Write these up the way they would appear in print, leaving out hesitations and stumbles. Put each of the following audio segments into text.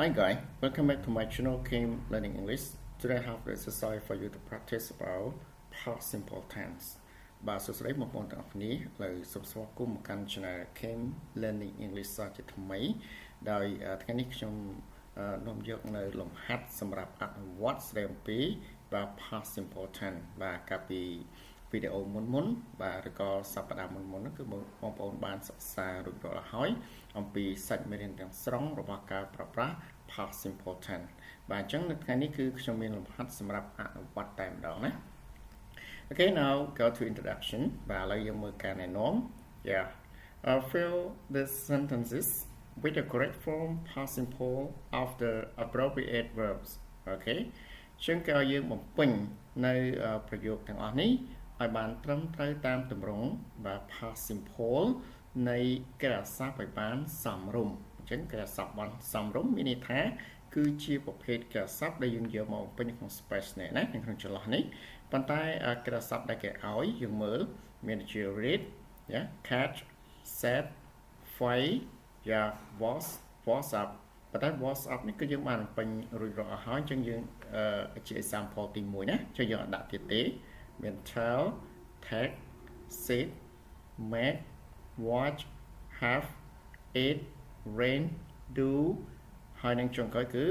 Hi guys, welcome back to my channel Kim Learning English. Today I have the exercise for you to practice about past simple tense. បាទសួស្តីបងប្អូនទាំងអស់គ្នាឥឡូវសូមស្វាគមន៍មកកាន់ Channel Kim Learning English សាជាថ្មីដោយថ្ងៃនេះខ្ញុំនាំយកនៅលំហាត់សម្រាប់អនុវត្តស្ដីអំពីបាទ past simple tense បាទកាលពីវីដេអូមុនបាទឬក៏សប្តាហ៍មុនគឺបងប្អូនបានសិក្សារួចរាល់ហើយអំពីសាច់មេរៀនទាំងស្រុងរបស់ការប្រើប្រាស់ past simple tense បាទអញ្ចឹងនៅថ្ងៃនេះគឺខ្ញុំមានលំហាត់សម្រាប់អនុវត្តតែម្ដងណា Okay, now go to introduction បាទឥឡូវយើងមើលការណែនាំ Yeah fill the sentences with the correct form past simple of the appropriate verbs Okay ជាងគេឲ្យយើងបំពេញនៅប្រយោគទាំងអស់នេះឲ្យបានត្រឹមត្រូវតាមទម្រង់បាទ past simple នៃក្រិយាសព្ទឲ្យបានសមរម្យអញ្ចឹងក្រិយាសព្ទបានសមរម្យមានន័យថាគឺជាប្រភេទក្រិយាសព្ទដែលយើងយកមកបំពេញក្នុង space នេះណាក្នុងចន្លោះនេះប៉ុន្តែក្រិយាសព្ទដែលគេឲ្យយើងមើលមានជា read catch set fight was up ប៉ុន្តែ was up នេះគឺយើងបានបំពេញរួចរាល់ហើយអញ្ចឹងយើងជា example ទី1ណាចុះយើងអត់ដាក់ទៀតទេមាន tell take sit make watch have eat rain do ហើយនឹងចុងក្រោយគឺ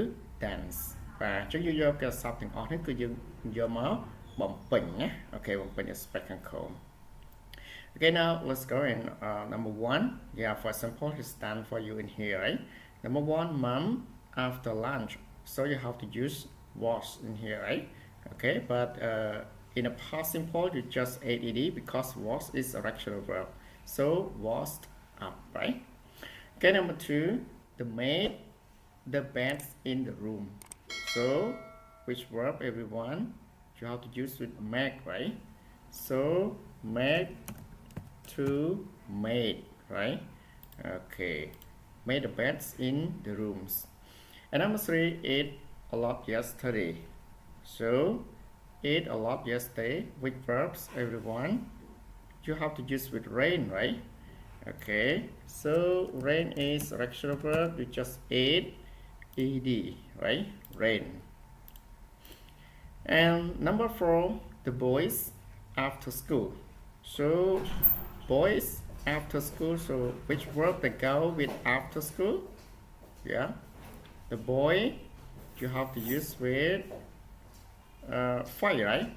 dance បាទអញ្ចឹងយើងយកក្រិយាសព្ទទាំងអស់នេះគឺយើងយកមកបំពេញណាអូខេបំពេញ aspect ខាងក្រោម Okay, now let's go in. Number one, yeah, for example, it's done for you in here, right? Number one, mom, after lunch. So you have to use was in here, right? Okay, but in a past simple, you just add ed because was is a regular verb. So was up, right? Okay, number two, the maid, the beds in the room. So which verb, everyone? You have to use with make, right? So make to made, right? Okay, made the beds in the rooms. And number three, ate a lot yesterday. So ate a lot yesterday with verbs, everyone. You have to use with rain, right? Okay, so rain is a regular verb. You just ate ed, right? Rain. And number four, the boys after school. So boys after school, so which verb that go with after school? Yeah, the boy you have to use with fight, right?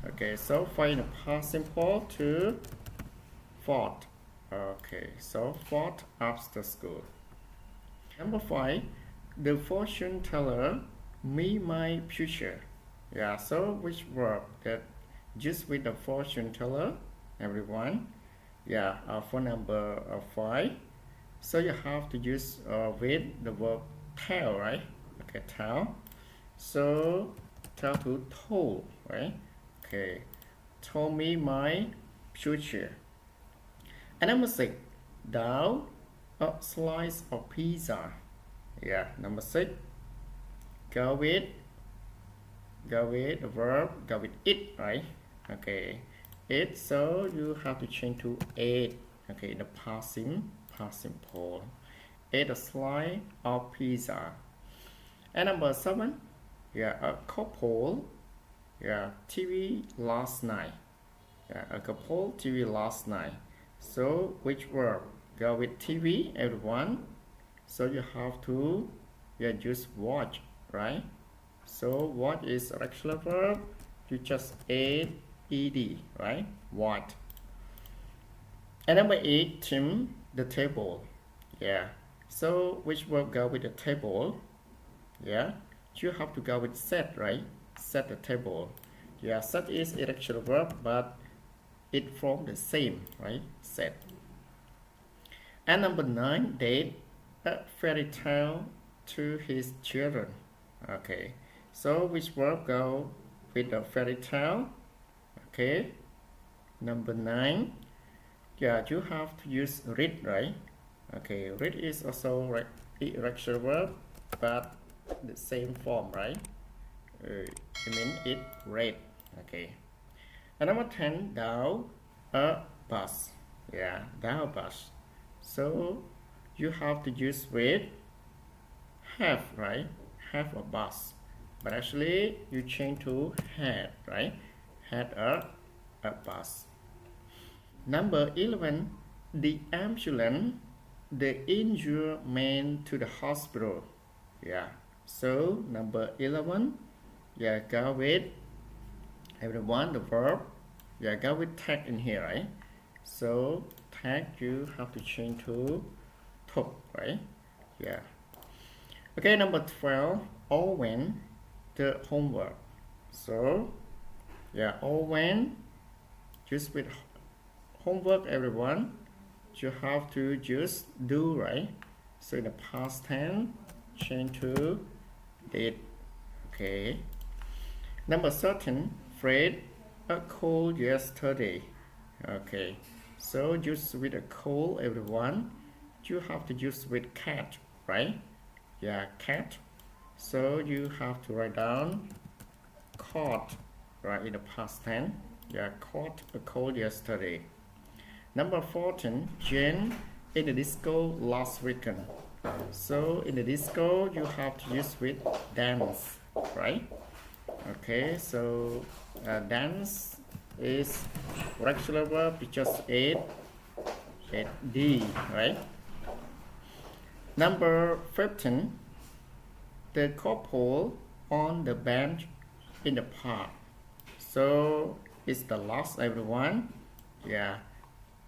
Okay, so fight in the past simple to fought. Okay, so fought after school. Number five, the fortune teller me my future. Yeah, so which verb that just with the fortune teller, everyone? Yeah, for number five, so you have to use with the verb tell, right? Okay, tell. So tell to told, right? Okay, told me my future. And number six, down a slice of pizza. Yeah, number six, go with the verb, go with it, right? Okay. It, so you have to change to ate. Okay, in the past simple. Ate a slice of pizza. And number seven, yeah, a couple, yeah, TV last night. Yeah, a couple TV last night. So which verb? Go with TV, everyone. So you have to use watch, right? So watch is a regular verb. You just ate ed, right? What? And number eight, trim the table. Yeah, so which verb go with the table? Yeah, you have to go with set, right? Set the table. Yeah, set is irregular verb, but it from the same, right? Set. And number nine, date a fairy tale to his children. Okay, so which verb go with the fairy tale? Okay, number nine, yeah, you have to use read, right? Okay, read is also irregular verb, but the same form, right? I mean it read. Okay, and number 10, down a bus. Yeah, down a bus. So you have to use with have, right? Have a bus. But actually, you change to had, right? Had a bus. Number 11, the ambulance, the injured man to the hospital. Yeah. So, number 11, yeah, go with, everyone, the verb. Yeah, go with tag in here, right? So, tag you have to change to took, right? Yeah. Okay, number 12, all when the homework. So, yeah, all when, just with homework, everyone, you have to just do, right? So in the past tense, change to did. Okay. Number 13, Fred, a cold yesterday. Okay. So use with a cold, everyone. You have to use with cat, right? Yeah, cat. So you have to write down caught, right, in the past tense. Yeah, caught a cold yesterday. Number 14, Jane in the disco last weekend. So in the disco, you have to use with dance, right? Okay, so dance is regular verb, it's just 8D, right? Number 15, the couple on the bench in the park. So it's the last, everyone. Yeah,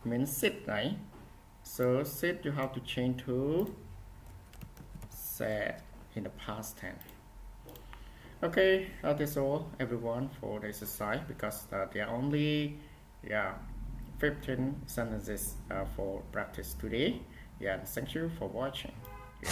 means sit, right? So sit, you have to change to sat in the past tense. Okay, that's all, everyone, for the exercise, because there are only 15 sentences for practice today. Yeah, thank you for watching. Yeah.